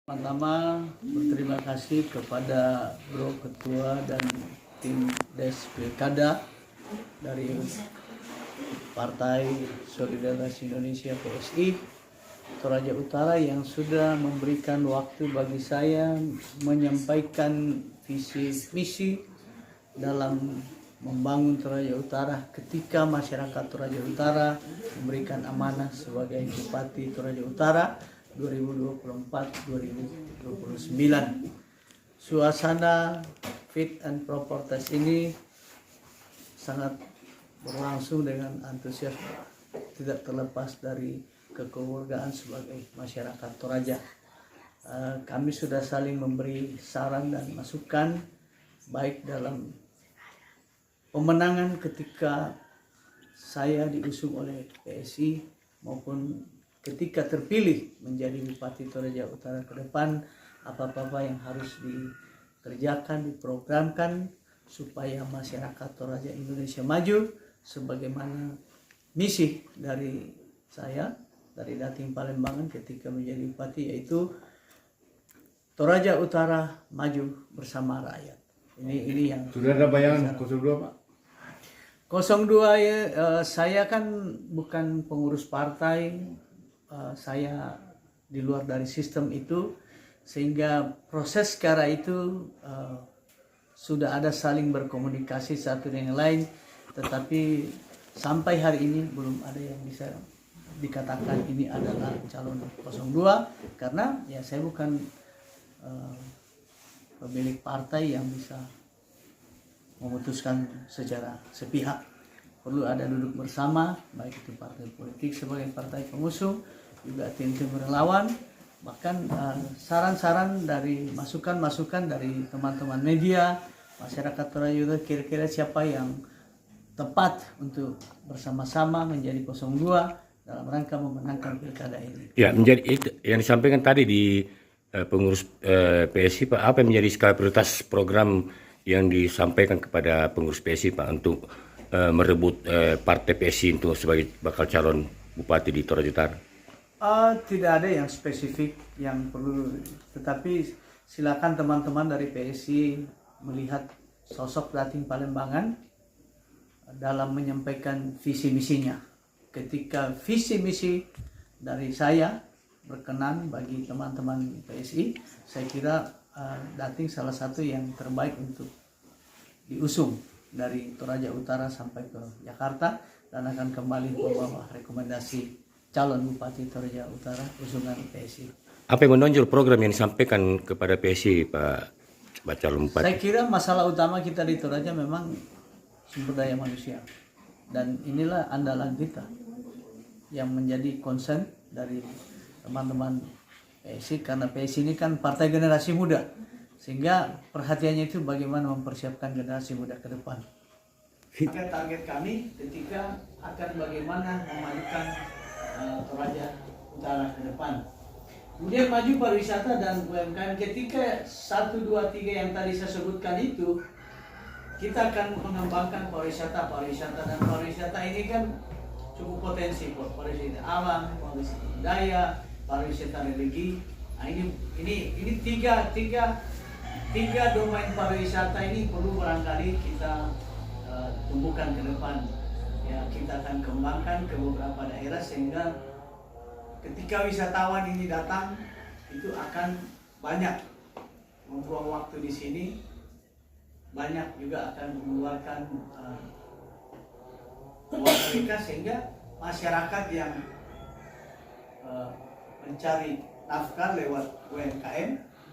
Pertama, berterima kasih kepada Bro Ketua dan tim Des Pilkada dari Partai Solidaritas Indonesia PSI Toraja Utara yang sudah memberikan waktu bagi saya menyampaikan visi misi dalam membangun Toraja Utara ketika masyarakat Toraja Utara memberikan amanah sebagai Bupati Toraja Utara 2024-2029. Suasana fit and proper test ini sangat berlangsung dengan antusias, tidak terlepas dari kekeluargaan sebagai masyarakat Toraja. Kami sudah saling memberi saran dan masukan baik dalam pemenangan ketika saya diusung oleh PSI maupun ketika terpilih menjadi Bupati Toraja Utara ke depan, apa-apa yang harus dikerjakan, diprogramkan supaya masyarakat Toraja Indonesia maju sebagaimana misi dari saya, dari Dating Palembangan ketika menjadi Bupati, yaitu Toraja Utara maju bersama rakyat. Ini yang sudah ada bayangan 02 Pak? 02 ya, saya kan bukan pengurus partai, saya di luar dari sistem itu, sehingga proses sekarang itu sudah ada saling berkomunikasi satu dengan lain, tetapi sampai hari ini belum ada yang bisa dikatakan ini adalah calon 02 karena ya saya bukan pemilik partai yang bisa memutuskan secara sepihak. Perlu ada duduk bersama, baik itu partai politik sebagai partai pengusung, juga tim-tim relawan, bahkan saran-saran dari masukan-masukan dari teman-teman media, masyarakat Toraja Utara, kira-kira siapa yang tepat untuk bersama-sama menjadi 02 dalam rangka memenangkan pilkada ini. Ya, menjadi itu yang disampaikan tadi di pengurus PSI Pak, apa yang menjadi skala prioritas program yang disampaikan kepada pengurus PSI Pak untuk merebut partai PSI untuk sebagai bakal calon bupati di Toraja Utara? Tidak ada yang spesifik yang perlu, tetapi silakan teman-teman dari PSI melihat sosok Dating Palembangan dalam menyampaikan visi misinya. Ketika visi misi dari saya berkenan bagi teman-teman PSI, saya kira Dating salah satu yang terbaik untuk diusung dari Toraja Utara sampai ke Jakarta dan akan kembali membawa rekomendasi calon Bupati Toraja Utara usungan PSI. Apa yang menonjol program yang disampaikan kepada PSI Pak calon Bupati? Saya kira masalah utama kita di Toraja memang sumber daya manusia, dan inilah andalan kita yang menjadi concern dari teman-teman PSI, karena PSI ini kan partai generasi muda, sehingga perhatiannya itu bagaimana mempersiapkan generasi muda ke depan. Target kami ketika akan bagaimana memajukan Toraja Utara ke depan. Kemudian maju pariwisata dan UMKM. Ketika 1, 2, 3 yang tadi saya sebutkan itu, kita akan mengembangkan pariwisata dan pariwisata ini kan cukup potensi, pariwisata alam, pariwisata budaya, pariwisata religi. Nah, ini tiga domain pariwisata ini perlu barangkali kita tumbuhkan ke depan. Ya, kita akan kembangkan ke beberapa daerah sehingga ketika wisatawan ini datang itu akan banyak membuang waktu di sini, banyak juga akan mengeluarkan uang mereka, sehingga masyarakat yang mencari nafkah lewat UMKM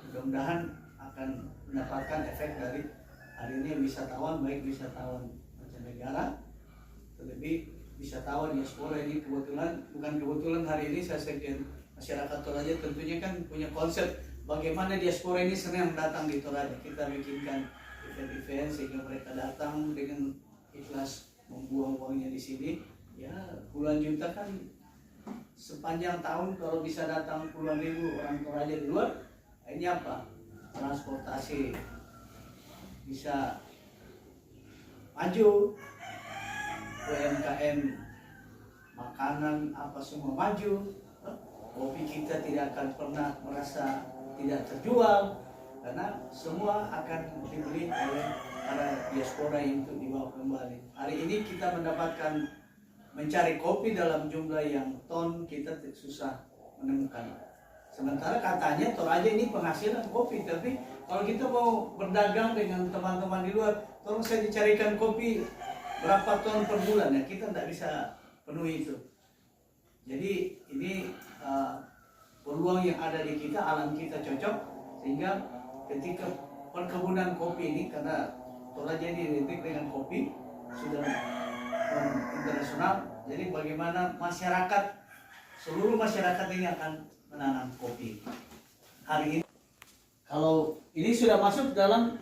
mudah-mudahan akan mendapatkan efek dari hari ini wisatawan, baik wisatawan mancanegara, terlebih wisatawan diaspora. Ini bukan kebetulan hari ini saya sekjen masyarakat Toraja tentunya kan punya konsep bagaimana diaspora ini senang datang di Toraja. Kita bikinkan event-event sehingga mereka datang dengan ikhlas membuang uangnya di sini. Ya, puluhan juta kan sepanjang tahun, kalau bisa datang puluhan ribu orang Toraja di luar, ini apa? Transportasi bisa maju, UMKM makanan apa semua maju, kopi kita tidak akan pernah merasa tidak terjual karena semua akan dibeli oleh para diaspora untuk dibawa kembali. Hari ini kita mendapatkan mencari kopi dalam jumlah yang ton kita susah menemukan. Sementara katanya Toraja ini penghasilan kopi, tapi kalau kita mau berdagang dengan teman-teman di luar, tolong saya dicarikan kopi berapa ton per bulan ya, kita tidak bisa penuhi itu. Jadi ini peluang yang ada di kita, alam kita cocok, sehingga ketika perkebunan kopi ini, karena Toraja ini identik dengan kopi, sudah internasional, jadi bagaimana masyarakat, seluruh masyarakat ini akan menanam kopi. Hari ini, kalau ini sudah masuk dalam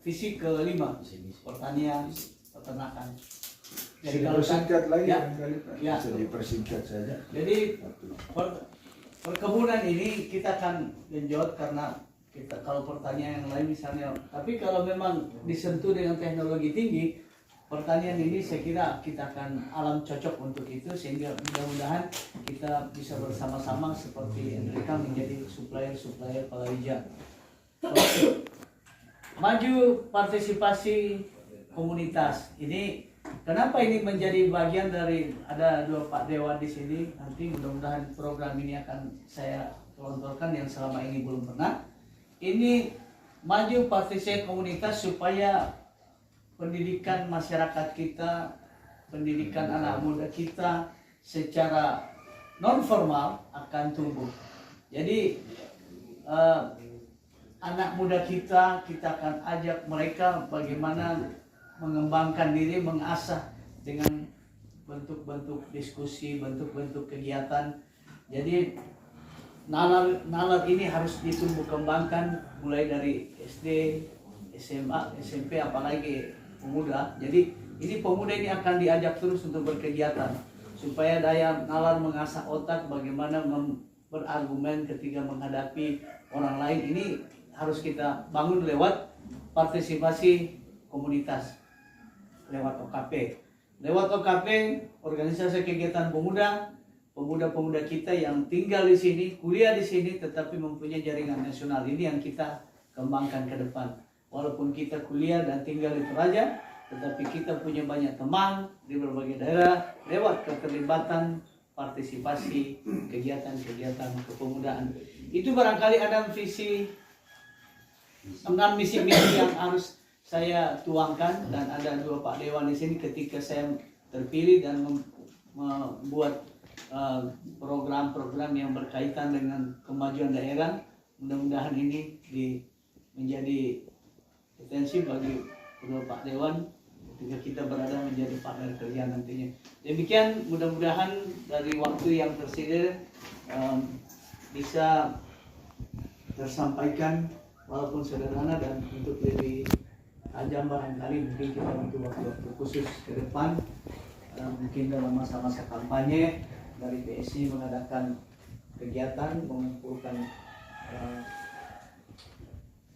visi kelima, pertanian, peternakan. Jadi Bisa kalau dipersingkat lagi ya, barangkali, Pak. ya. Bisa dipersingkat saja. Jadi perkebunan ini kita akan genjot karena kita kalau pertanian yang lain misalnya, tapi kalau memang disentuh dengan teknologi tinggi, pertanian ini saya kira kita akan alam cocok untuk itu, sehingga mudah-mudahan kita bisa bersama-sama seperti mereka menjadi supplier palawija. Maju partisipasi komunitas ini. Kenapa ini menjadi bagian dari, ada 2 Pak Dewan di sini, nanti mudah-mudahan program ini akan saya gelontorkan yang selama ini belum pernah. Ini maju partisipasi komunitas supaya pendidikan masyarakat kita, pendidikan anak muda kita secara non formal akan tumbuh. Jadi anak muda kita akan ajak mereka bagaimana mengembangkan diri, mengasah dengan bentuk-bentuk diskusi, bentuk-bentuk kegiatan. Jadi nalar ini harus ditumbuh kembangkan mulai dari SD, SMA, SMP, apalagi pemuda. Jadi ini pemuda ini akan diajak terus untuk berkegiatan supaya daya nalar mengasah otak, bagaimana berargumen ketika menghadapi orang lain. Ini harus kita bangun lewat partisipasi komunitas, lewat OKP. Lewat OKP, organisasi kegiatan pemuda-pemuda kita yang tinggal di sini, kuliah di sini, tetapi mempunyai jaringan nasional. Ini yang kita kembangkan ke depan. Walaupun kita kuliah dan tinggal di Toraja, tetapi kita punya banyak teman di berbagai daerah lewat keterlibatan partisipasi kegiatan-kegiatan kepemudaan. Itu barangkali ada visi, 6 misi-misi yang harus saya tuangkan, dan ada 2 Pak Dewan di sini ketika saya terpilih dan membuat program-program yang berkaitan dengan kemajuan daerah. Mudah-mudahan ini menjadi potensi bagi kedua Pak Dewan ketika kita berada menjadi partner kerja nantinya. Demikian, mudah-mudahan dari waktu yang tersedia bisa tersampaikan walaupun sederhana, dan untuk lebih tajam barangkali mungkin kita butuh waktu-waktu khusus ke depan, mungkin dalam masa-masa kampanye dari PSI mengadakan kegiatan mengumpulkan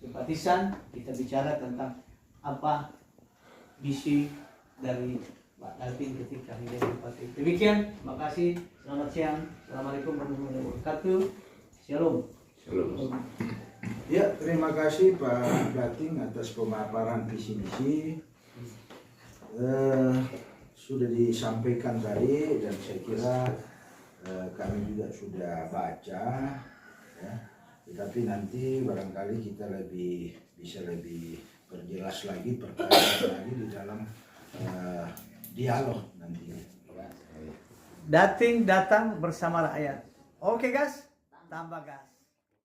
simpatisan, kita bicara tentang apa visi dari Pak Dalvin ketika menjadi bupati. Demikian, terima kasih, selamat siang, assalamualaikum warahmatullahi wabarakatuh, shalom. Shalom. Ya, terima kasih Pak Dating atas pemaparan visi misi. Sudah disampaikan tadi, dan saya kira kami juga sudah baca, ya. Tetapi nanti barangkali kita bisa lebih perjelas lagi, perkara lagi di dalam dialog nantinya. Dating datang bersama rakyat. Oke guys, tambah gas.